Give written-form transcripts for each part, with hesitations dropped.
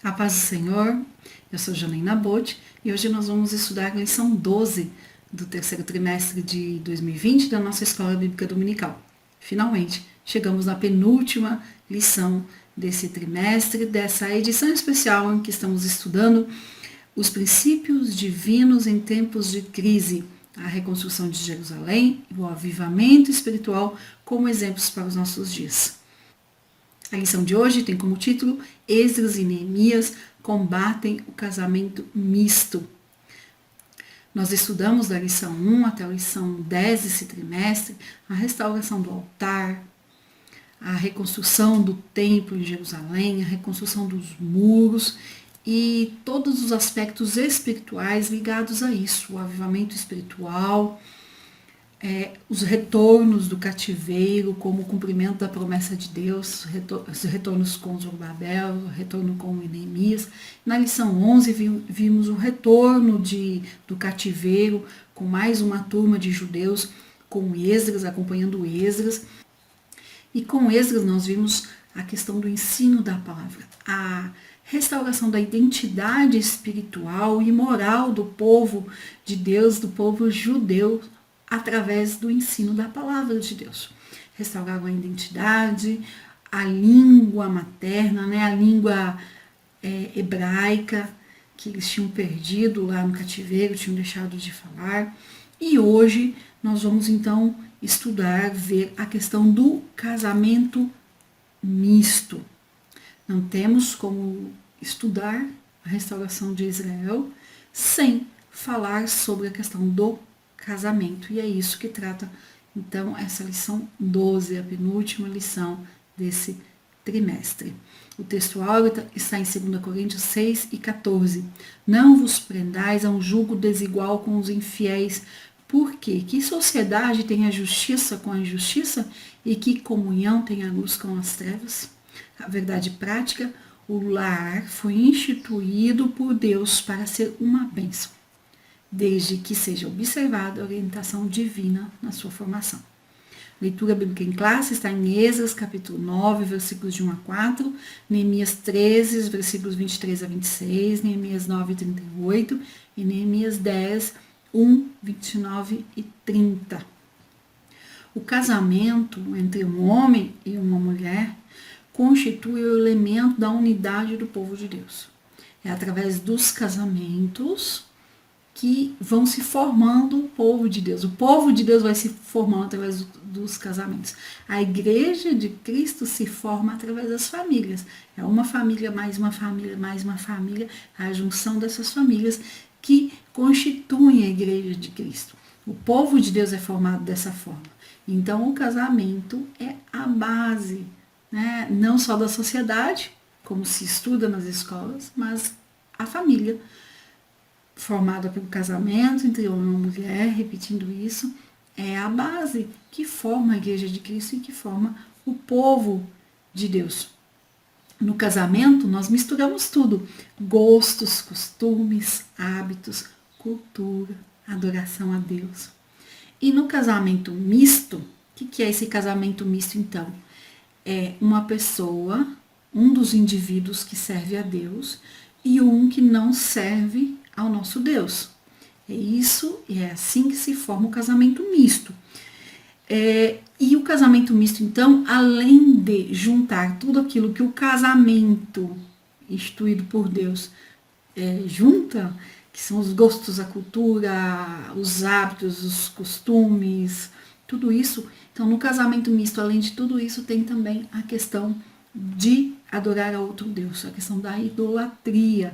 A paz do Senhor, eu sou Janaína Botti e hoje nós vamos estudar a lição 12 do terceiro trimestre de 2020 da nossa Escola Bíblica Dominical. Finalmente, chegamos na penúltima lição desse trimestre, dessa edição especial em que estamos estudando os princípios divinos em tempos de crise, a reconstrução de Jerusalém e o avivamento espiritual como exemplos para os nossos dias. A lição de hoje tem como título Esdras e Neemias combatem o casamento misto. Nós estudamos da lição 1 até a lição 10 desse trimestre a restauração do altar, a reconstrução do templo em Jerusalém, a reconstrução dos muros e todos os aspectos espirituais ligados a isso, o avivamento espiritual, os retornos do cativeiro, como o cumprimento da promessa de Deus, os retornos com Zorobabel, o retorno com Neemias. Na lição 11 vimos o retorno do cativeiro com mais uma turma de judeus, com Esdras, acompanhando Esdras. E com Esdras nós vimos a questão do ensino da palavra, a restauração da identidade espiritual e moral do povo de Deus, do povo judeu, através do ensino da palavra de Deus. Restauraram a identidade, a língua materna, a língua hebraica, que eles tinham perdido lá no cativeiro, tinham deixado de falar. E hoje nós vamos então estudar, ver a questão do casamento misto. Não temos como estudar a restauração de Israel sem falar sobre a questão do casamento. E é isso que trata, então, essa lição 12, a penúltima lição desse trimestre. O textual está em 2 Coríntios 6 e 14. Não vos prendais a um jugo desigual com os infiéis, porque que sociedade tem a justiça com a injustiça e que comunhão tem a luz com as trevas? A verdade prática, o lar foi instituído por Deus para ser uma bênção, desde que seja observada a orientação divina na sua formação. Leitura bíblica em classe está em Esdras, capítulo 9, versículos de 1 a 4, Neemias 13, versículos 23 a 26, Neemias 9, 38 e Neemias 10, 1, 29 e 30. O casamento entre um homem e uma mulher constitui o elemento da unidade do povo de Deus. É através dos casamentos que vão se formando o povo de Deus. O povo de Deus vai se formando através dos casamentos. A igreja de Cristo se forma através das famílias. É uma família, mais uma família, mais uma família, a junção dessas famílias que constituem a igreja de Cristo. O povo de Deus é formado dessa forma. Então, o casamento é a base, não só da sociedade, como se estuda nas escolas, mas a família, formada pelo casamento entre homem e mulher, repetindo isso, é a base que forma a igreja de Cristo e que forma o povo de Deus. No casamento, nós misturamos tudo: gostos, costumes, hábitos, cultura, adoração a Deus. E no casamento misto, o que é esse casamento misto então? É uma pessoa, um dos indivíduos que serve a Deus e um que não serve ao nosso Deus. É isso, e é assim que se forma o casamento misto. E o casamento misto, então, além de juntar tudo aquilo que o casamento instituído por Deus junta, que são os gostos, a cultura, os hábitos, os costumes, tudo isso. Então, no casamento misto, além de tudo isso, tem também a questão de adorar a outro Deus, a questão da idolatria.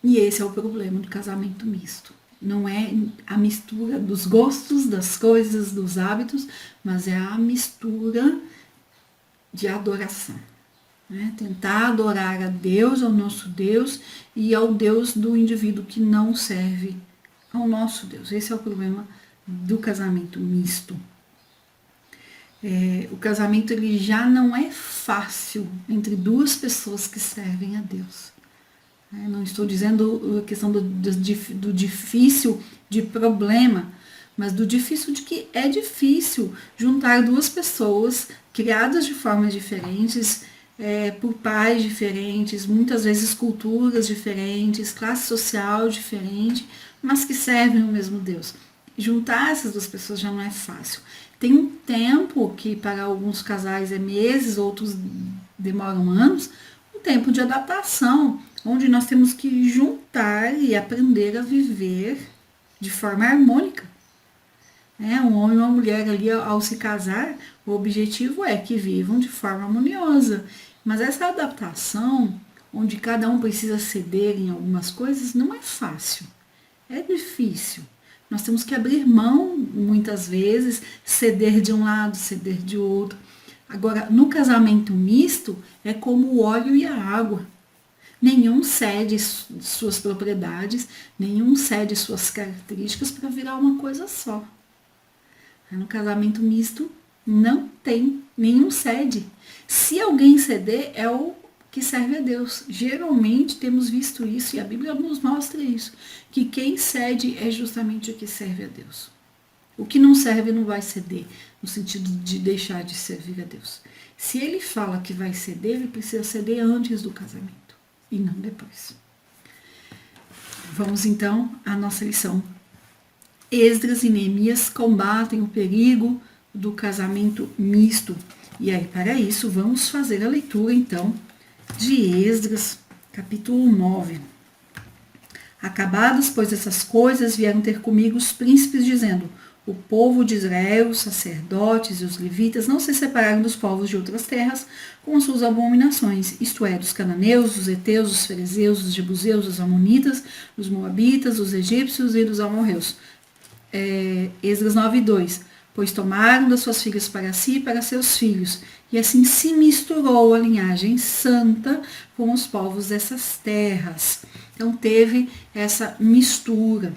E esse é o problema do casamento misto. Não é a mistura dos gostos, das coisas, dos hábitos, mas é a mistura de adoração. Tentar adorar a Deus, ao nosso Deus, e ao Deus do indivíduo que não serve ao nosso Deus. Esse é o problema do casamento misto. O casamento ele já não é fácil entre duas pessoas que servem a Deus. Não estou dizendo a questão do difícil de problema, mas do difícil de que é difícil juntar duas pessoas criadas de formas diferentes, por pais diferentes, muitas vezes culturas diferentes, classe social diferente, mas que servem o mesmo Deus. Juntar essas duas pessoas já não é fácil. Tem um tempo que para alguns casais é meses, outros demoram anos, um tempo de adaptação, onde nós temos que juntar e aprender a viver de forma harmônica. Um homem e uma mulher ali, ao se casar, o objetivo é que vivam de forma harmoniosa. Mas essa adaptação, onde cada um precisa ceder em algumas coisas, não é fácil. É difícil. Nós temos que abrir mão, muitas vezes, ceder de um lado, ceder de outro. Agora, no casamento misto, é como o óleo e a água. Nenhum cede suas propriedades, nenhum cede suas características para virar uma coisa só. No casamento misto, não tem nenhum cede. Se alguém ceder, é o que serve a Deus. Geralmente temos visto isso e a Bíblia nos mostra isso, que quem cede é justamente o que serve a Deus. O que não serve não vai ceder, no sentido de deixar de servir a Deus. Se ele fala que vai ceder, ele precisa ceder antes do casamento e não depois. Vamos então à nossa lição. Esdras e Neemias combatem o perigo do casamento misto. E aí, para isso, vamos fazer a leitura, então, de Esdras, capítulo 9. Acabadas, pois, essas coisas, vieram ter comigo os príncipes, dizendo: o povo de Israel, os sacerdotes e os levitas não se separaram dos povos de outras terras com suas abominações, isto é, dos cananeus, dos heteus, dos ferezeus, dos jebuseus, dos amonitas, dos moabitas, dos egípcios e dos amorreus. Esdras 9:2, pois tomaram das suas filhas para si e para seus filhos, e assim se misturou a linhagem santa com os povos dessas terras. Então teve essa mistura.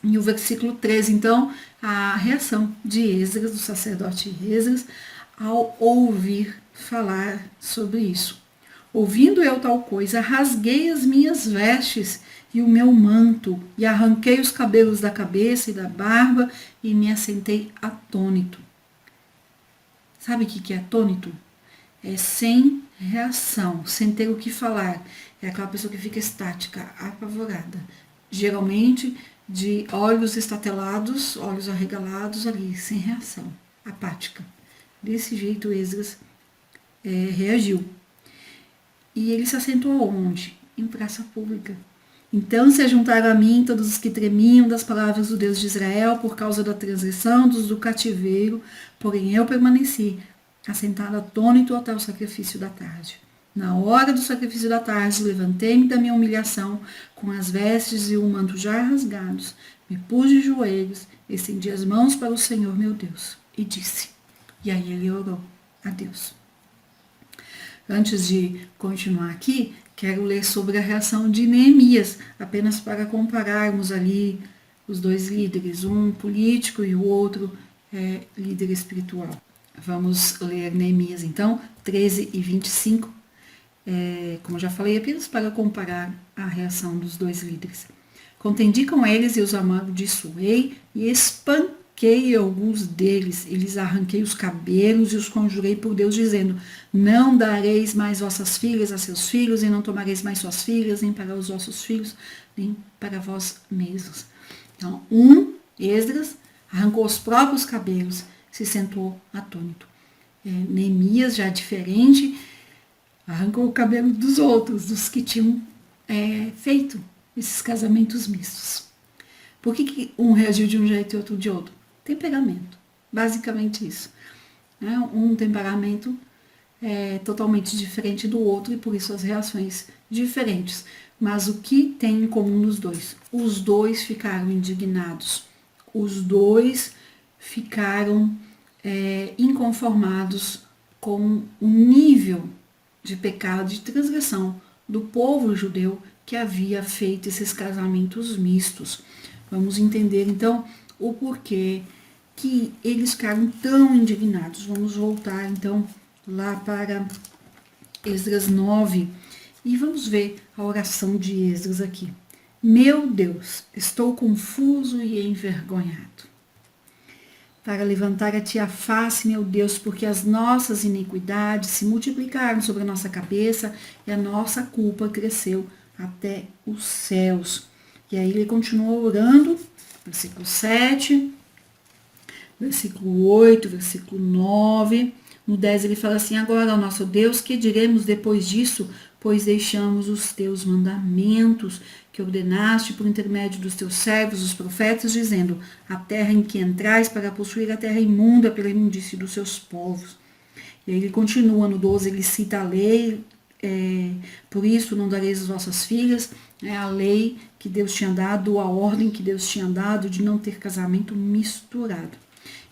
E o versículo 13, então, a reação de Esdras, do sacerdote Esdras, ao ouvir falar sobre isso. Ouvindo eu tal coisa, rasguei as minhas vestes e o meu manto, e arranquei os cabelos da cabeça e da barba, e me assentei atônito. Sabe o que é atônito? É sem reação, sem ter o que falar. É aquela pessoa que fica estática, apavorada. Geralmente de olhos estatelados, olhos arregalados ali, sem reação, apática. Desse jeito Esdras reagiu. E ele se assentou onde? Em praça pública. Então se ajuntaram a mim todos os que tremiam das palavras do Deus de Israel por causa da transgressão dos do cativeiro, porém eu permaneci, assentado atônito até o sacrifício da tarde. Na hora do sacrifício da tarde, levantei-me da minha humilhação, com as vestes e o manto já rasgados, me pus de joelhos, estendi as mãos para o Senhor meu Deus, e disse. E aí ele orou a Deus. Antes de continuar aqui, quero ler sobre a reação de Neemias, apenas para compararmos ali os dois líderes, um político e o outro líder espiritual. Vamos ler Neemias, então, 13 e 25. Como já falei, apenas para comparar a reação dos dois líderes. Contendi com eles e os amaldiçoei e espanquei alguns deles. Eles arranquei os cabelos e os conjurei por Deus, dizendo: não dareis mais vossas filhas a seus filhos, e não tomareis mais suas filhas, nem para os vossos filhos, nem para vós mesmos. Então, Esdras, arrancou os próprios cabelos, se sentou atônito. Neemias, já diferente, arrancou o cabelo dos outros, dos que tinham feito esses casamentos mistos. Por que um reagiu de um jeito e outro de outro? Temperamento, basicamente isso. Um temperamento totalmente diferente do outro e por isso as reações diferentes. Mas o que tem em comum nos dois? Os dois ficaram indignados, os dois ficaram inconformados com o nível de pecado, de transgressão do povo judeu que havia feito esses casamentos mistos. Vamos entender então o porquê que eles ficaram tão indignados. Vamos voltar então lá para Esdras 9 e vamos ver a oração de Esdras aqui. Meu Deus, estou confuso e envergonhado. para levantar a ti a face, meu Deus, porque as nossas iniquidades se multiplicaram sobre a nossa cabeça e a nossa culpa cresceu até os céus. E aí ele continua orando, versículo 7, versículo 8, versículo 9. No 10 ele fala assim: agora, ó nosso Deus, que diremos depois disso? Pois deixamos os teus mandamentos que ordenaste por intermédio dos teus servos, os profetas, dizendo: a terra em que entrais para possuir a terra imunda pela imundície dos seus povos. E aí ele continua no 12, ele cita a lei, por isso não dareis as vossas filhas, a lei que Deus tinha dado, a ordem que Deus tinha dado de não ter casamento misturado.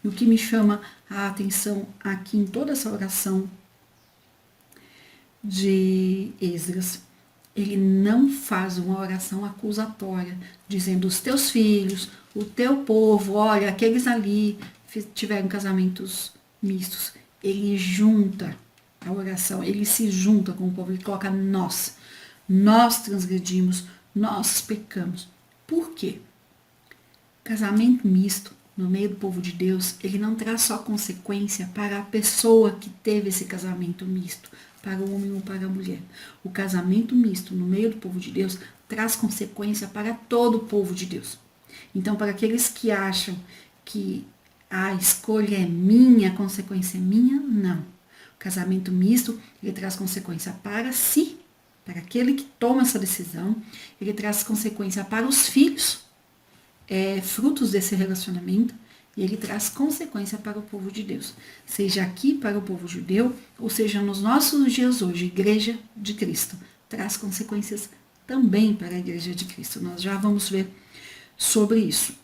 E o que me chama a atenção aqui em toda essa oração de Esdras, ele não faz uma oração acusatória, dizendo os teus filhos, o teu povo, olha, aqueles ali tiveram casamentos mistos. Ele junta a oração, ele se junta com o povo, ele coloca nós transgredimos, nós pecamos. Por quê? Casamento misto no meio do povo de Deus, ele não traz só consequência para a pessoa que teve esse casamento misto, para o homem ou para a mulher. O casamento misto no meio do povo de Deus traz consequência para todo o povo de Deus. Então, para aqueles que acham que a escolha é minha, a consequência é minha, não. O casamento misto, ele traz consequência para si, para aquele que toma essa decisão, ele traz consequência para os filhos, frutos desse relacionamento, e ele traz consequência para o povo de Deus, seja aqui para o povo judeu, ou seja nos nossos dias hoje, Igreja de Cristo, traz consequências também para a Igreja de Cristo. Nós já vamos ver sobre isso.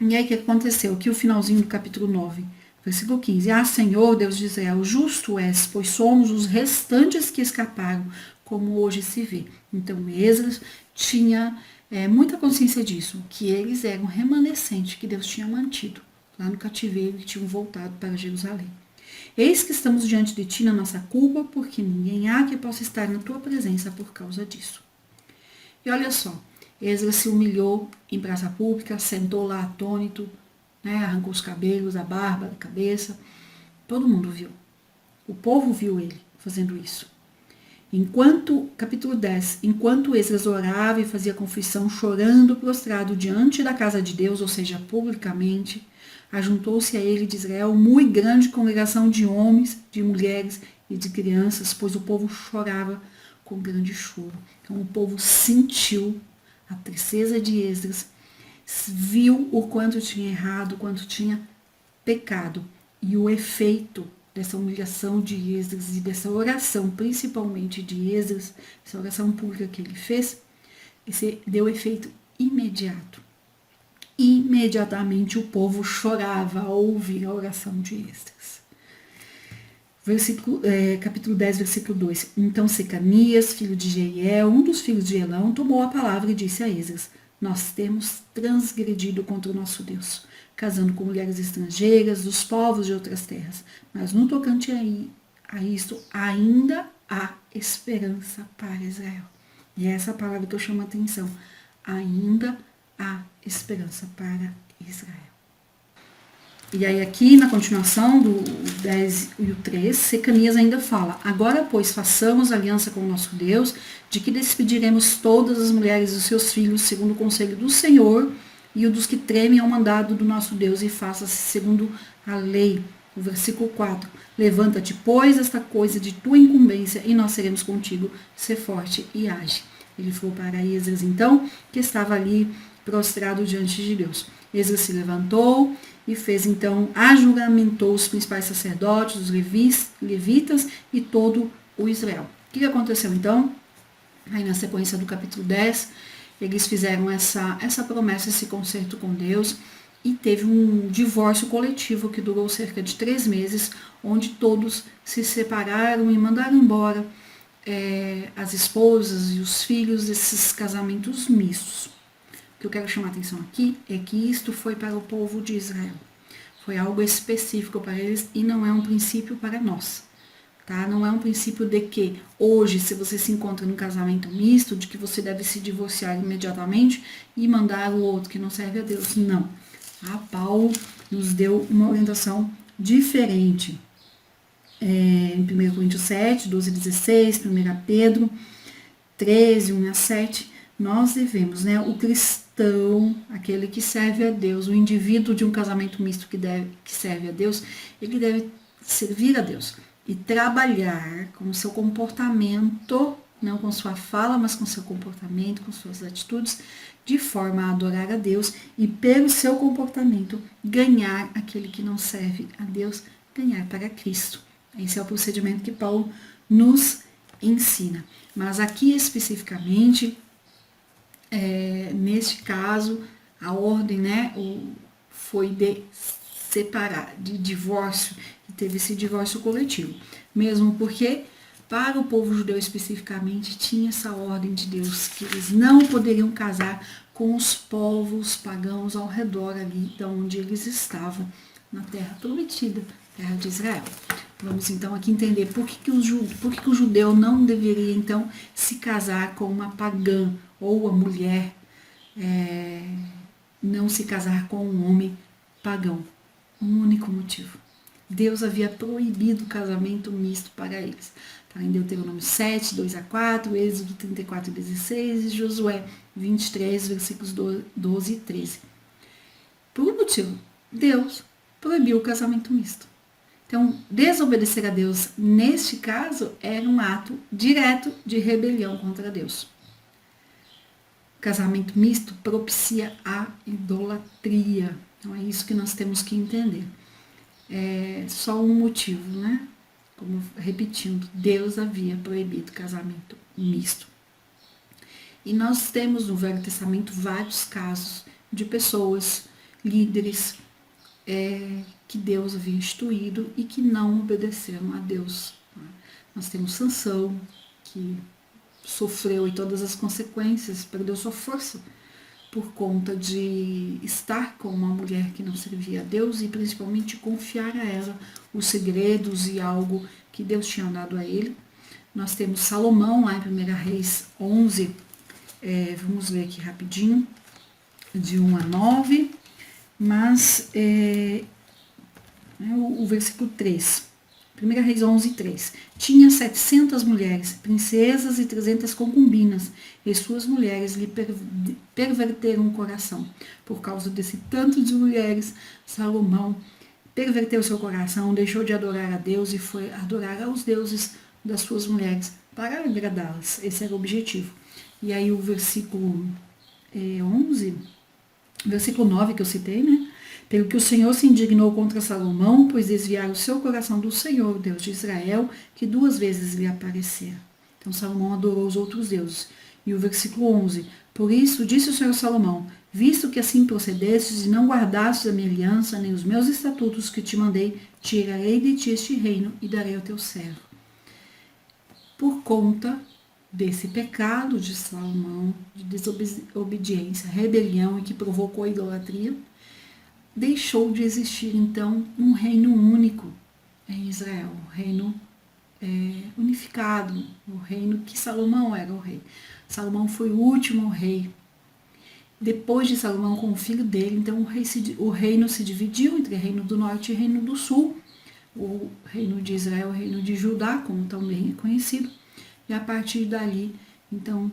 E aí o que aconteceu? Aqui o finalzinho do capítulo 9, versículo 15. Ah, Senhor, Deus de Israel, justo és, pois somos os restantes que escaparam, como hoje se vê. Então Esdras tinha muita consciência disso, que eles eram remanescente que Deus tinha mantido lá no cativeiro e tinham voltado para Jerusalém. Eis que estamos diante de ti na nossa culpa, porque ninguém há que possa estar na tua presença por causa disso. E olha só, Esdras se humilhou em praça pública, sentou lá atônito, arrancou os cabelos, a barba da cabeça. Todo mundo viu. O povo viu ele fazendo isso. Capítulo 10, enquanto Esdras orava e fazia confissão, chorando, prostrado diante da casa de Deus, ou seja, publicamente, ajuntou-se a ele de Israel muito grande congregação de homens, de mulheres e de crianças, pois o povo chorava com grande choro. Então o povo sentiu a tristeza de Esdras, viu o quanto tinha errado, o quanto tinha pecado, e o efeito dessa humilhação de Esdras e dessa oração, principalmente de Esdras, essa oração pública que ele fez, esse deu efeito imediato. Imediatamente o povo chorava ao ouvir a oração de Esdras. Capítulo 10, versículo 2. Então Secanias, filho de Jeiel, um dos filhos de Elão, tomou a palavra e disse a Esdras: nós temos transgredido contra o nosso Deus, casando com mulheres estrangeiras dos povos de outras terras. Mas no tocante a isto, ainda há esperança para Israel. E é essa palavra que eu chamo a atenção. Ainda há esperança para Israel. E aí aqui na continuação do 10 e o 3, Secanias ainda fala: agora, pois, façamos aliança com o nosso Deus, de que despediremos todas as mulheres dos seus filhos, segundo o conselho do Senhor, e o dos que tremem ao mandado do nosso Deus, e faça-se segundo a lei. O versículo 4, levanta-te, pois, esta coisa de tua incumbência, e nós seremos contigo, ser forte e age. Ele falou para Esdras, então, que estava ali prostrado diante de Deus. Esdras se levantou e fez, então, ajuramentou os principais sacerdotes, os levitas e todo o Israel. O que aconteceu, então? Aí na sequência do capítulo 10, eles fizeram essa promessa, esse concerto com Deus, e teve um divórcio coletivo que durou cerca de 3 meses, onde todos se separaram e mandaram embora as esposas e os filhos desses casamentos mistos. O que eu quero chamar a atenção aqui é que isto foi para o povo de Israel. Foi algo específico para eles e não é um princípio para nós. Tá? Não é um princípio de que hoje, se você se encontra num casamento misto, de que você deve se divorciar imediatamente e mandar o outro que não serve a Deus. Não. Paulo, nos deu uma orientação diferente. Em 1 Coríntios 7, 12 a 16, 1 Pedro 13, 1 a 7, nós devemos, né, o cristão, aquele que serve a Deus, o indivíduo de um casamento misto que serve a Deus, ele deve servir a Deus e trabalhar com o seu comportamento, não com sua fala, mas com seu comportamento, com suas atitudes, de forma a adorar a Deus e, pelo seu comportamento, ganhar aquele que não serve a Deus, ganhar para Cristo. Esse é o procedimento que Paulo nos ensina. Mas aqui especificamente, neste caso, a ordem, né, foi de separar, de divórcio, e teve esse divórcio coletivo. Mesmo porque, para o povo judeu especificamente, tinha essa ordem de Deus, que eles não poderiam casar com os povos pagãos ao redor ali, de onde eles estavam, na terra prometida, terra de Israel. Vamos então aqui entender por que o judeu não deveria então se casar com uma pagã, ou a mulher não se casar com um homem pagão. Um único motivo. Deus havia proibido o casamento misto para eles. Está em Deuteronômio 7, 2 a 4, Êxodo 34, 16 e Josué 23, versículos 12 e 13. Por um motivo, Deus proibiu o casamento misto. Então, desobedecer a Deus, neste caso, era um ato direto de rebelião contra Deus. O casamento misto propicia a idolatria. Então, é isso que nós temos que entender. É só um motivo, né? Como repetindo, Deus havia proibido o casamento misto. E nós temos no Velho Testamento vários casos de pessoas, líderes, que Deus havia instituído e que não obedeceram a Deus. Nós temos Sansão, que sofreu todas as consequências, perdeu sua força por conta de estar com uma mulher que não servia a Deus e principalmente confiar a ela os segredos e algo que Deus tinha dado a ele. Nós temos Salomão, lá em 1 Reis 11, vamos ler aqui rapidinho, de 1 a 9, mas o versículo 3, 1 Reis 11, 3. Tinha 700 mulheres, princesas e 300 concubinas, e suas mulheres lhe perverteram o coração. Por causa desse tanto de mulheres, Salomão perverteu seu coração, deixou de adorar a Deus e foi adorar aos deuses das suas mulheres para agradá-las. Esse era o objetivo. E aí o versículo 11, versículo 9 que eu citei, né? Pelo que o Senhor se indignou contra Salomão, pois desviaram o seu coração do Senhor, Deus de Israel, que 2 vezes lhe aparecera. Então Salomão adorou os outros deuses. E o versículo 11, por isso disse o Senhor Salomão, visto que assim procedestes e não guardastes a minha aliança, nem os meus estatutos que te mandei, tirarei de ti este reino e darei ao teu servo. Por conta desse pecado de Salomão, de desobediência, rebelião e que provocou a idolatria, deixou de existir então um reino único em Israel, um reino unificado, o reino que Salomão era o rei. Salomão foi o último rei. Depois de Salomão com o filho dele, então o reino se dividiu entre reino do norte e reino do sul, o reino de Israel, o reino de Judá, como também é conhecido, e a partir dali, então,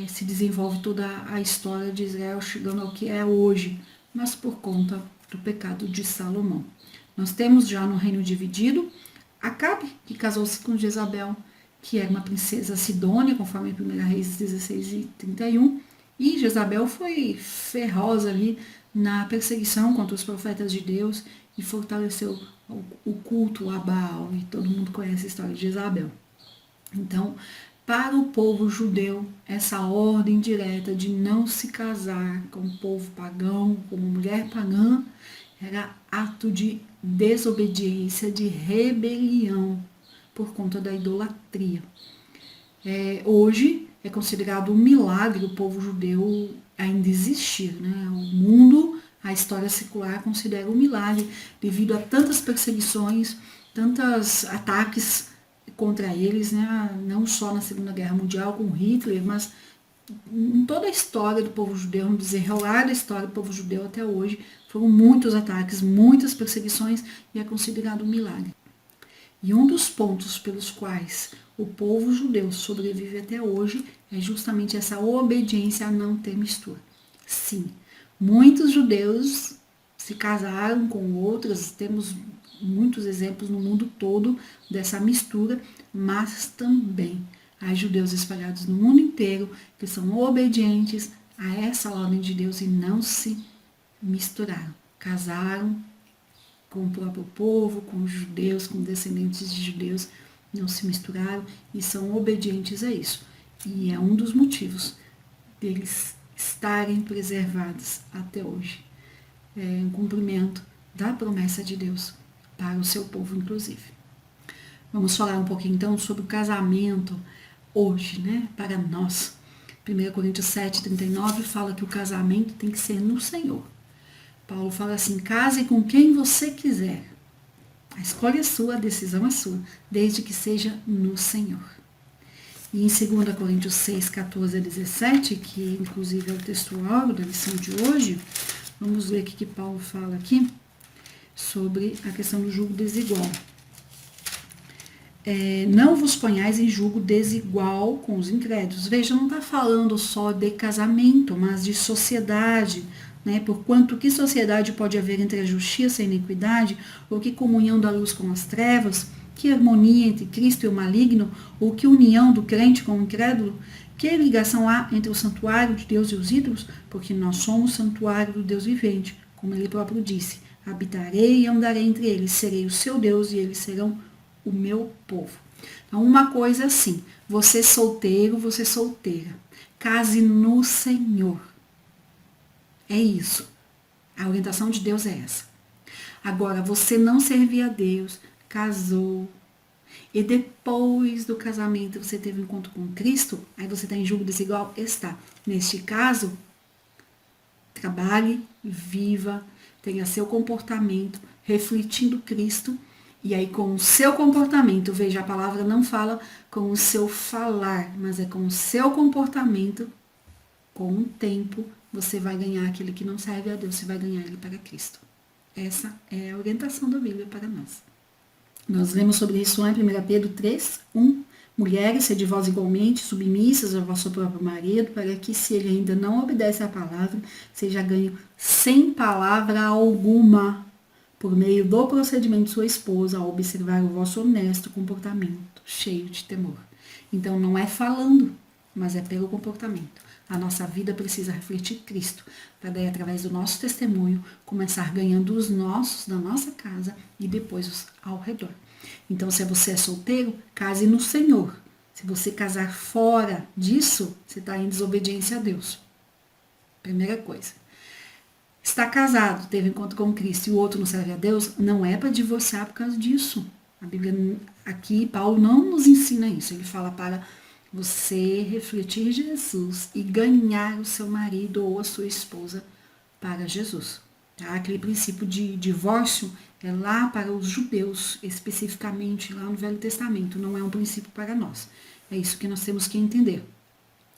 se desenvolve toda a história de Israel chegando ao que é hoje, mas por conta do pecado de Salomão. Nós temos já no reino dividido Acabe, que casou-se com Jezabel, que era uma princesa sidônia, conforme 1 Reis 16 e 31, e Jezabel foi feroz ali na perseguição contra os profetas de Deus e fortaleceu o culto a Baal, e todo mundo conhece a história de Jezabel. Então, para o povo judeu, essa ordem direta de não se casar com o povo pagão, com uma mulher pagã, era ato de desobediência, de rebelião, por conta da idolatria. Hoje é considerado um milagre o povo judeu ainda existir, né? O mundo, a história secular considera um milagre devido a tantas perseguições, tantos ataques contra eles, né? Não só na Segunda Guerra Mundial com Hitler, mas em toda a história do povo judeu, no desenrolar da história do povo judeu até hoje, Foram muitos ataques, muitas perseguições e é considerado um milagre. E um dos pontos pelos quais o povo judeu sobrevive até hoje é justamente essa obediência a não ter mistura. Sim, muitos judeus se casaram com outras, temos muitos exemplos no mundo todo dessa mistura, mas também há judeus espalhados no mundo inteiro que são obedientes a essa ordem de Deus e não se misturaram, casaram com o próprio povo, com os judeus, com descendentes de judeus, não se misturaram e são obedientes a isso. E é um dos motivos deles estarem preservados até hoje. É um cumprimento da promessa de Deus para o seu povo, inclusive. Vamos falar um pouquinho então sobre o casamento hoje, né, para nós. 1 Coríntios 7:39 fala que o casamento tem que ser no Senhor. Paulo fala assim: case com quem você quiser. A escolha é sua, a decisão é sua, desde que seja no Senhor. E em 2 Coríntios 6:14-17, que inclusive é o textual da lição de hoje, vamos ver o que Paulo fala aqui sobre a questão do julgo desigual. Não vos ponhais em julgo desigual com os incrédulos. Veja, não está falando só de casamento, mas de sociedade, né? Porquanto que sociedade pode haver entre a justiça e a iniquidade, ou que comunhão da luz com as trevas, que harmonia entre Cristo e o maligno, ou que união do crente com o incrédulo? Que ligação há entre o santuário de Deus e os ídolos? Porque nós somos santuário do Deus vivente, como ele próprio disse: habitarei e andarei entre eles, serei o seu Deus e eles serão o meu povo. Então, uma coisa assim: você solteiro, você solteira, case no Senhor. É isso. A orientação de Deus é essa. Agora, você não servia a Deus, casou, e depois do casamento você teve um encontro com Cristo, aí você está em julgo desigual? Está. Neste caso, trabalhe, viva, tenha seu comportamento refletindo Cristo, e aí com o seu comportamento, veja, a palavra não fala com o seu falar, mas é com o seu comportamento, com o tempo, você vai ganhar aquele que não serve a Deus, você vai ganhar ele para Cristo. Essa é a orientação da Bíblia para nós. Nós lemos sobre isso lá em 1 Pedro 3:1. Mulheres, sede vós igualmente submissas ao vosso próprio marido, para que, se ele ainda não obedece à palavra, seja ganho sem palavra alguma, por meio do procedimento de sua esposa, ao observar o vosso honesto comportamento, cheio de temor. Então, não é falando, mas é pelo comportamento. A nossa vida precisa refletir Cristo, para daí, através do nosso testemunho, começar ganhando os nossos, da nossa casa, e depois os ao redor. Então, se você é solteiro, case no Senhor. Se você casar fora disso, você está em desobediência a Deus. Primeira coisa. Está casado, teve encontro com Cristo e o outro não serve a Deus, não é para divorciar por causa disso. A Bíblia, aqui, Paulo não nos ensina isso. Ele fala para você refletir Jesus e ganhar o seu marido ou a sua esposa para Jesus. Tá? Aquele princípio de divórcio é lá para os judeus, especificamente lá no Velho Testamento, não é um princípio para nós. É isso que nós temos que entender.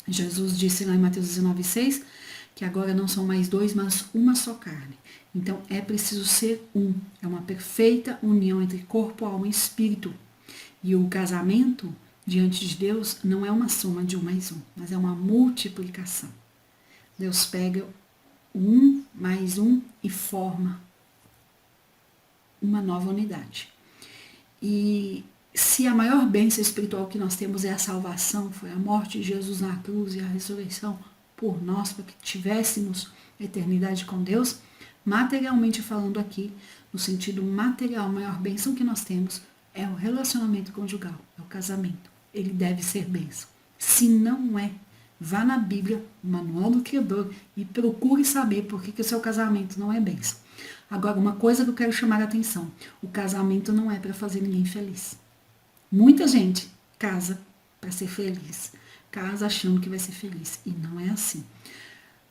Jesus disse lá em Mateus 19:6 que agora não são mais dois, mas uma só carne. Então é preciso ser um. É uma perfeita união entre corpo, alma e espírito. E o casamento diante de Deus não é uma soma de 1 mais 1, mas é uma multiplicação. Deus pega 1 mais 1 e forma uma nova unidade. E se a maior bênção espiritual que nós temos é a salvação, foi a morte de Jesus na cruz e a ressurreição por nós, para que tivéssemos a eternidade com Deus, materialmente falando aqui, no sentido material, a maior bênção que nós temos é o relacionamento conjugal, é o casamento. Ele deve ser bênção. Se não é, vá na Bíblia, o Manual do Criador, e procure saber por que o seu casamento não é bênção. Agora, uma coisa que eu quero chamar a atenção: o casamento não é para fazer ninguém feliz. Muita gente casa para ser feliz, casa achando que vai ser feliz, e não é assim.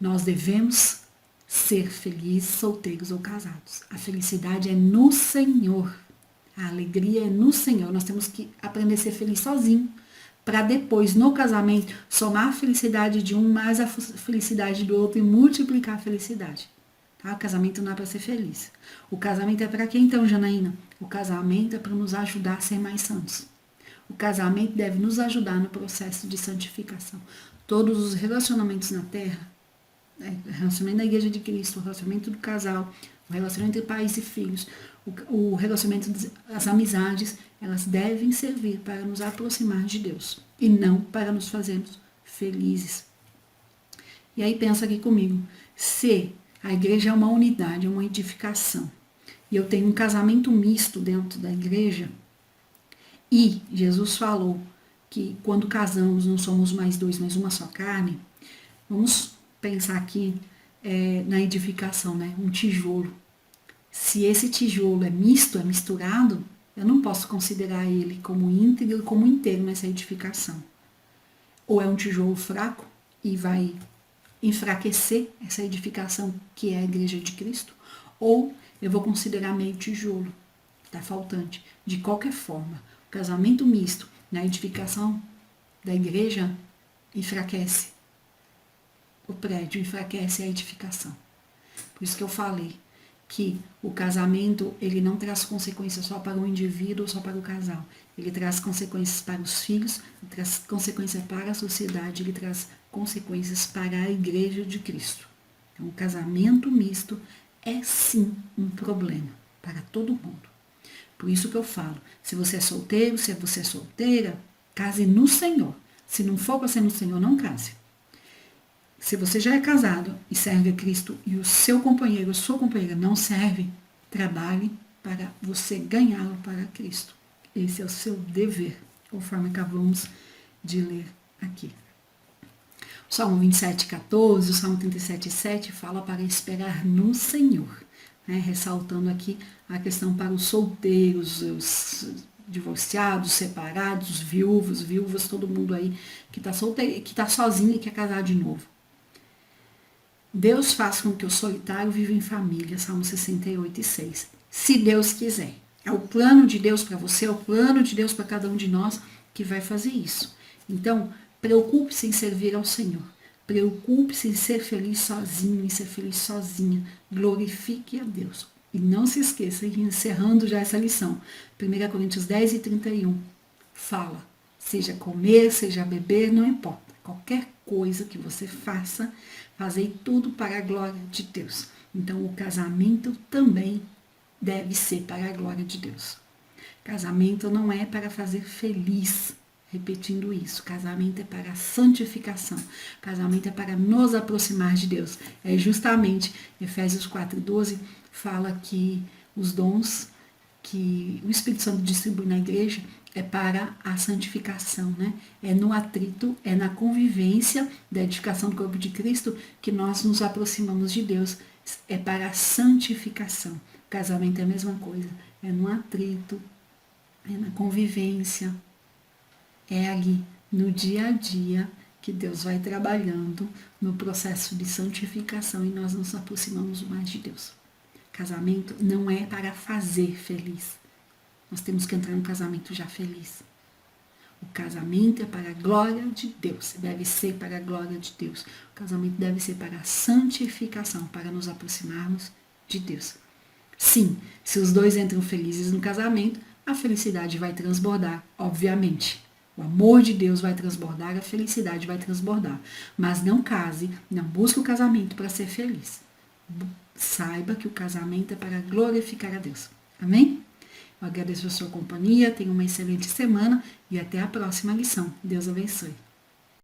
Nós devemos ser felizes, solteiros ou casados. A felicidade é no Senhor. A alegria é no Senhor. Nós temos que aprender a ser feliz sozinho, para depois, no casamento, somar a felicidade de um mais a felicidade do outro e multiplicar a felicidade. Tá? O casamento não é para ser feliz. O casamento é para quem então, Janaína? O casamento é para nos ajudar a ser mais santos. O casamento deve nos ajudar no processo de santificação. Todos os relacionamentos na terra, o relacionamento da igreja de Cristo, o relacionamento do casal, o relacionamento entre pais e filhos, o relacionamento das amizades, elas devem servir para nos aproximar de Deus e não para nos fazermos felizes. E aí pensa aqui comigo, se a igreja é uma unidade, é uma edificação, e eu tenho um casamento misto dentro da igreja, e Jesus falou que quando casamos não somos mais dois, mas uma só carne, vamos pensar aqui na edificação, né? Um tijolo. Se esse tijolo é misto, é misturado, eu não posso considerar ele como íntegro, como inteiro nessa edificação. Ou é um tijolo fraco e vai enfraquecer essa edificação que é a igreja de Cristo, ou eu vou considerar meio tijolo, está faltante. De qualquer forma, o casamento misto na edificação da igreja enfraquece o prédio, enfraquece a edificação. Por isso que eu falei que o casamento, ele não traz consequências só para o indivíduo ou só para o casal. Ele traz consequências para os filhos, ele traz consequências para a sociedade, ele traz consequências para a igreja de Cristo. Então, o casamento misto é sim um problema para todo mundo. Por isso que eu falo, se você é solteiro, se você é solteira, case no Senhor. Se não for para ser no Senhor, não case. Se você já é casado e serve a Cristo e o seu companheiro ou sua companheira não serve, trabalhe para você ganhá-lo para Cristo. Esse é o seu dever, conforme acabamos de ler aqui. O Salmo 27,14, o Salmo 37,7 fala para esperar no Senhor, né? Ressaltando aqui a questão para os solteiros, os divorciados, separados, viúvas, todo mundo aí que está solteiro, que está sozinho e quer casar de novo. Deus faz com que o solitário viva em família, Salmo 68,6. Se Deus quiser. É o plano de Deus para você, é o plano de Deus para cada um de nós que vai fazer isso. Então, preocupe-se em servir ao Senhor. Preocupe-se em ser feliz sozinho, em ser feliz sozinha. Glorifique a Deus. E não se esqueça, encerrando já essa lição, 1 Coríntios 10:31, fala, seja comer, seja beber, não importa. Qualquer coisa que você faça, fazei tudo para a glória de Deus. Então, o casamento também deve ser para a glória de Deus. Casamento não é para fazer feliz, repetindo isso. Casamento é para a santificação. Casamento é para nos aproximar de Deus. É justamente, Efésios 4:12 fala que os dons que o Espírito Santo distribui na igreja é para a santificação, né? É no atrito, é na convivência da edificação do corpo de Cristo que nós nos aproximamos de Deus. É para a santificação. O casamento é a mesma coisa. É no atrito, é na convivência, é ali no dia a dia que Deus vai trabalhando no processo de santificação e nós nos aproximamos mais de Deus. Casamento não é para fazer feliz. Nós temos que entrar no casamento já feliz. O casamento é para a glória de Deus. Deve ser para a glória de Deus. O casamento deve ser para a santificação, para nos aproximarmos de Deus. Sim, se os dois entram felizes no casamento, a felicidade vai transbordar, obviamente. O amor de Deus vai transbordar, a felicidade vai transbordar. Mas não case, não busque o casamento para ser feliz. Saiba que o casamento é para glorificar a Deus. Amém? Eu agradeço a sua companhia, tenha uma excelente semana e até a próxima lição. Deus abençoe.